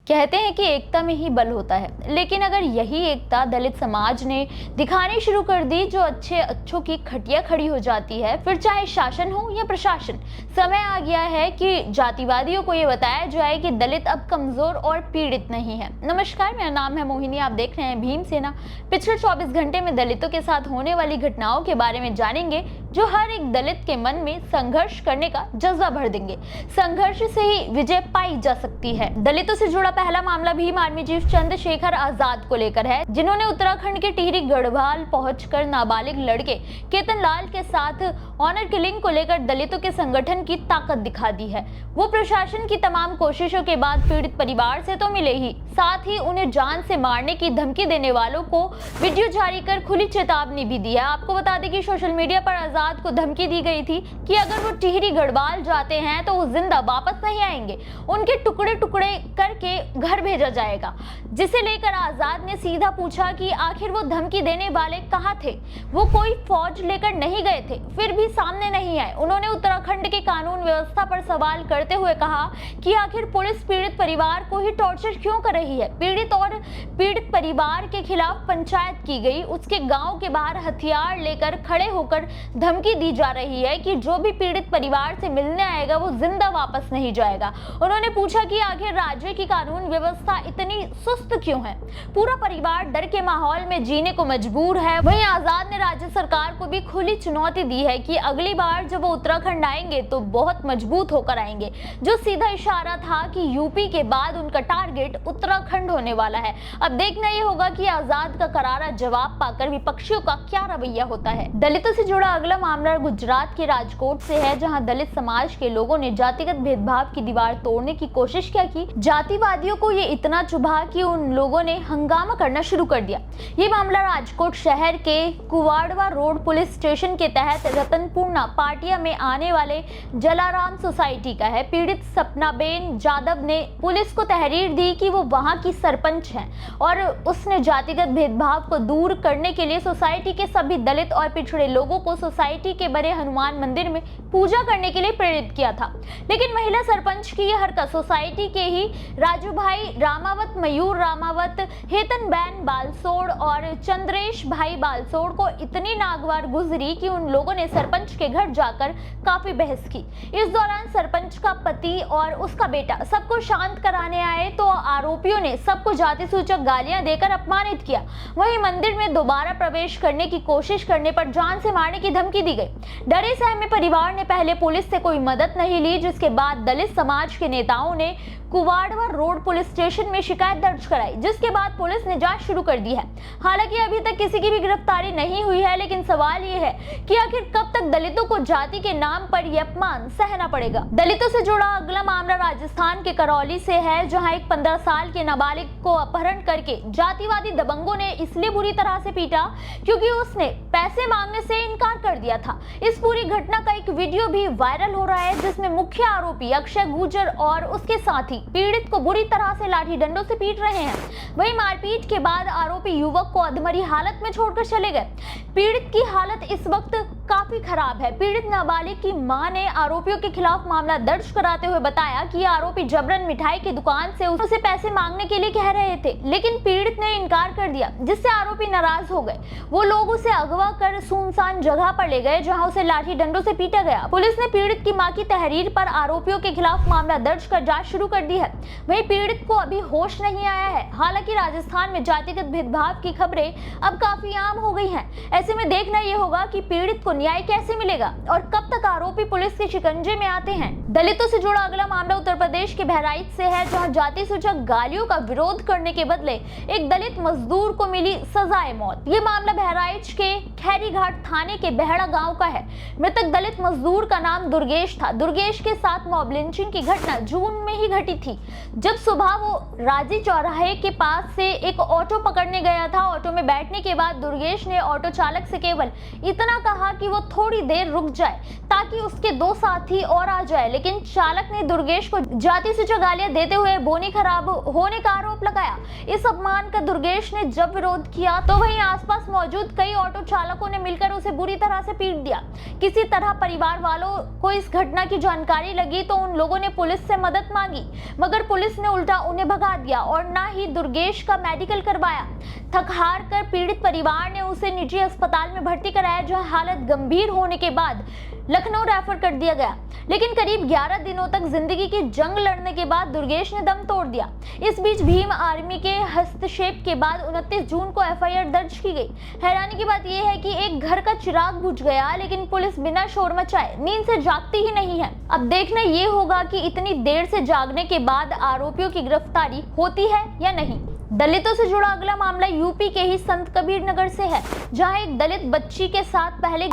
कहते हैं कि एकता में ही बल होता है, लेकिन अगर यही एकता दलित समाज ने दिखानी शुरू कर दी, जो अच्छे अच्छों की खटिया खड़ी हो जाती है, फिर चाहे शासन हो या प्रशासन। समय आ गया है कि जातिवादियों को ये बताया जाए कि दलित अब कमजोर और पीड़ित नहीं है। नमस्कार, मेरा नाम है मोहिनी, आप देख रहे हैं भीम सेना। पिछले 24 घंटे में दलितों के साथ होने वाली घटनाओं के बारे में जानेंगे, जो हर एक दलित के मन में संघर्ष करने का जज्बा भर देंगे। संघर्ष से ही विजय पाई जा सकती है। दलितों से जुड़ा पहला मामला भीम आर्मी चीफ चंद्रशेखर आजाद को लेकर है, जिन्होंने उत्तराखंड के टिहरी गढ़वाल पहुंचकर नाबालिग लड़के केतन लाल के साथ ऑनर किलिंग को लेकर दलितों के संगठन की ताकत दिखा दी है। वो प्रशासन की तमाम कोशिशों के बाद पीड़ित परिवार से तो मिले ही, साथ ही उन्हें जान से मारने की धमकी देने वालों को वीडियो जारी कर खुली चेतावनी भी दी है। आपको बता दें कि सोशल मीडिया पर आजाद को धमकी दी गई थी कि अगर वो टिहरी गढ़वाल जाते हैं तो वो जिंदा वापस नहीं आएंगे, उनके टुकड़े टुकड़े करके घर भेजा जाएगा। जिसे लेकर आजाद ने सीधा पूछा कि आखिर वो धमकी देने वाले कहाँ थे। वो कोई फौज लेकर नहीं गए थे, फिर भी सामने नहीं आए। उन्होंने उत्तराखंड की कानून व्यवस्था पर सवाल करते हुए कहा कि आखिर पुलिस पीड़ित परिवार को ही टॉर्चर क्यों कर रही है। पीड़ित परिवार के खिलाफ पंचायत की गई, उसके गांव के बाहर हथियार लेकर खड़े होकर धमकी दी जा रही है कि जो भी पीड़ित परिवार से मिलने आएगा वो जिंदा वापस नहीं जाएगा। उन्होंने पूछा कि आखिर राज्य की कानून व्यवस्था इतनी सुस्त क्यों है। पूरा परिवार डर के माहौल में जीने को मजबूर है। वहीं आजाद ने राज्य सरकार को भी खुली चुनौती दी है कि अगली बार जब वो उत्तराखंड आएंगे तो बहुत मजबूत होकर आएंगे, जो सीधा इशारा था कि यूपी के बाद उनका टारगेट उत्तराखंड होने वाला है। अब देखना ये होगा कि आजाद का करारा जवाब पाकर विपक्षियों का क्या रवैया होता है। दलितों से जुड़ा अगला मामला गुजरात के राजकोट से है, जहां दलित समाज के लोगों ने जातिगत भेदभाव की दीवार तोड़ने की कोशिश क्या की। जातिवादियों को ये इतना चुभा कि उन लोगों ने हंगामा करना शुरू कर दिया। ये मामला राजकोट शहर के कुवाड़वा रोड पुलिस स्टेशन के तहत रतनपुरना पाटिया में आने वाले जलाराम सोसाइटी का है। पीड़ित सपनाबेन जादव ने पुलिस को तहरीर दी कि वो वहां की सरपंच हैं और उसने जातिगत भेदभाव को दूर करने के लिए सोसाइटी के सभी दलित और पिछड़े लोगों को सोसाइटी के बड़े हनुमान मंदिर में पूजा करने के लिए प्रेरित किया था। लेकिन महिला सरपंच की यह हरकत सोसाइटी के ही राजू भाई रामावत, मयूर रामावत, हेतन बैन बालसोड़ और चंद्रेश भाई बालसोड़ को इतनी नागवार गुजरी कि उन लोगों ने सरपंच के घर जाकर काफी बहस की। इस दौरान सरपंच का पति और उसका बेटा सबको शांत कराने आए तो आरोपियों ने सबको जाति सूचक गालियां देकर अपमानित किया। वहीं मंदिर में दोबारा प्रवेश करने की कोशिश करने पर जान से मारने की धमकी दी गई। डरे सहमे परिवार ने पहले पुलिस से कोई मदद नहीं ली, जिसके बाद दलित समाज के नेताओं ने कुवाड़वा रोड पुलिस स्टेशन में शिकायत दर्ज कराई, जिसके बाद पुलिस ने जांच शुरू कर दी है। हालांकि अभी तक किसी की भी गिरफ्तारी नहीं हुई है, लेकिन सवाल ये है कि आखिर कब तक दलितों को जाति के नाम पर यह अपमान सहना पड़ेगा। दलितों से जुड़ा अगला मामला राजस्थान के करौली से है, जहां एक 15 साल के नाबालिग को अपहरण करके जातिवादी दबंगों ने इसलिए बुरी तरह से पीटा क्योंकि उसने पैसे मांगने से इनकार कर दिया था। इस पूरी घटना का एक वीडियो भी वायरल हो रहा है, जिसमें मुख्य आरोपी अक्षय गुर्जर और उसके साथी पीड़ित को बुरी तरह से लाठी डंडों से पीट रहे हैं। वहीं मारपीट के बाद आरोपी युवक को अधमरी हालत में छोड़कर चले गए। पीड़ित की हालत इस वक्त काफी खराब है। पीड़ित नाबालिग की मां ने आरोपियों के खिलाफ मामला दर्ज कराते हुए बताया कि आरोपी जबरन मिठाई की दुकान से उसे पैसे मांगने के लिए कह रहे थे, लेकिन पीड़ित ने इनकार कर दिया, जिससे आरोपी नाराज हो गए। वो लोग उसे अगवा कर सुनसान जगह पर ले गए, जहां उसे लाठी डंडों से पीटा गया। पुलिस ने पीड़ित की मां की तहरीर पर आरोपियों के खिलाफ मामला दर्ज कर जांच शुरू कर दी है। वहीं पीड़ित को अभी होश नहीं आया है। हालांकि राजस्थान में जातिगत भेदभाव की खबरें अब काफी आम हो गई हैं। ऐसे में देखना यह होगा कि पीड़ित को न्याय कैसे मिलेगा और कब तक आरोपी पुलिस के शिकंजे में आते हैं। दलितों से जुड़ा अगला मामला उत्तर प्रदेश के बहराइच से है, जहां जाति सूचक गालियों का विरोध करने के बदले एक दलित मजदूर को मिली सजाए मौत। ये मामला बहराइच के खैरीघाट थाने के बेहड़ा गांव का है। मृतक दलित मजदूर का नाम दुर्गेश था। दुर्गेश के साथ मॉब लिंचिंग की घटना जून में ही घटी थी, जब सुबह वो राजी चौराहे के पास से एक ऑटो पकड़ने गया था। ऑटो में बैठने के बाद दुर्गेश ने ऑटो चालक से केवल इतना कहा कि वो थोड़ी देर रुक जाए ताकि उसके दो साथी और आ जाए, लेकिन लेकिन चालक ने दुर्गेश को जाति सूचक गालियां देते हुए बोनी खराब होने का आरोप लगाया। इस अपमान का दुर्गेश ने जब विरोध किया तो वहीं आसपास मौजूद कई ऑटो चालकों ने मिलकर उसे बुरी तरह से पीट दिया। किसी तरह परिवार वालों को इस घटना की जानकारी लगी तो उन लोगों ने पुलिस से मदद मांगी, मगर पुलिस ने उल्टा उन्हें भगा दिया और न ही दुर्गेश का मेडिकल करवाया। थक हार कर पीड़ित परिवार ने उसे निजी अस्पताल में भर्ती कराया, जहां हालत गंभीर होने के बाद लखनऊ रेफर कर दिया गया। लेकिन करीब 11 दिनों तक जिंदगी की जंग लड़ने के बाद दुर्गेश ने दम तोड़ दिया। इस बीच भीम आर्मी के हस्तक्षेप के बाद 29 जून को एफआईआर दर्ज की गई। हैरानी की बात यह है कि एक घर का चिराग बुझ गया, लेकिन पुलिस बिना शोर मचाए नींद से जागती ही नहीं है। अब देखना ये होगा कि इतनी देर से जागने के बाद आरोपियों की गिरफ्तारी होती है या नहीं। दलितों से जुड़ा अगला मामला यूपी के ही संत कबीर नगर से है, जहां एक दलित बच्ची के साथ पहले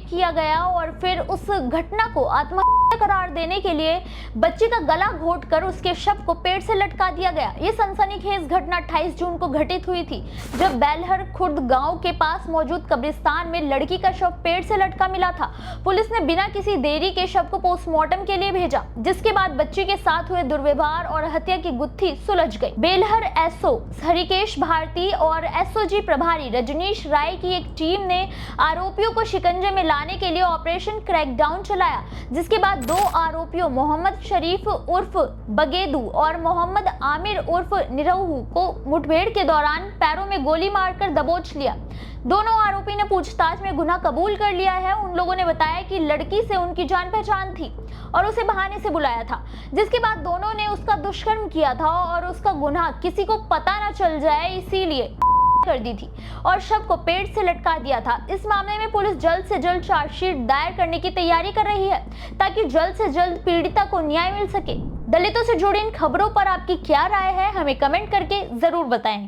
किया गया और फिर उस घटना को आत्महत्या करार देने के लिए बच्ची का गला घोंटकर उसके शव को पेड़ से लटका दिया गया। ये सनसनीखेज घटना 28 जून को घटित हुई थी, जब बेलहर खुर्द गांव के पास मौजूद कब्रिस्तान में लड़की का शव पेड़ से लटका मिला था। पुलिस ने बिना किसी देरी के शव को पोस्टमार्टम के लिए भेजा, जिसके बाद बच्ची के साथ हुए दुर्व्यवहार और हत्या की गुत्थी सुलझ गई। बेलहर एसओ हरिकेश भारती और एसओजी प्रभारी रजनीश राय की एक टीम ने आरोपियों को शिकंजे में लाने के लिए ऑपरेशन क्रैकडाउन चलाया, जिसके बाद 2 आरोपियों मोहम्मद शरीफ उर्फ बगेदू और मोहम्मद आमिर उर्फ निरहू को मुठभेड़ के दौरान पैरों में गोली मारकर दबोच लिया। दोनों आरोपी ने पूछताछ में गुनाह कबूल कर लिया है। उन लोगों ने बताया कि लड़की से उनकी जान पहचान थी और उसे बहाने से बुलाया था, जिसके बाद दोनों ने उसका दुष्कर्म किया था और उसका गुनाह किसी को पता न चल जाए इसीलिए कर दी थी और शव को पेड़ से लटका दिया था। इस मामले में पुलिस जल्द से जल्द चार्जशीट दायर करने की तैयारी कर रही है, ताकि जल्द से जल्द पीड़िता को न्याय मिल सके। दलितों से जुड़ी इन खबरों पर आपकी क्या राय है, हमें कमेंट करके जरूर बताएं।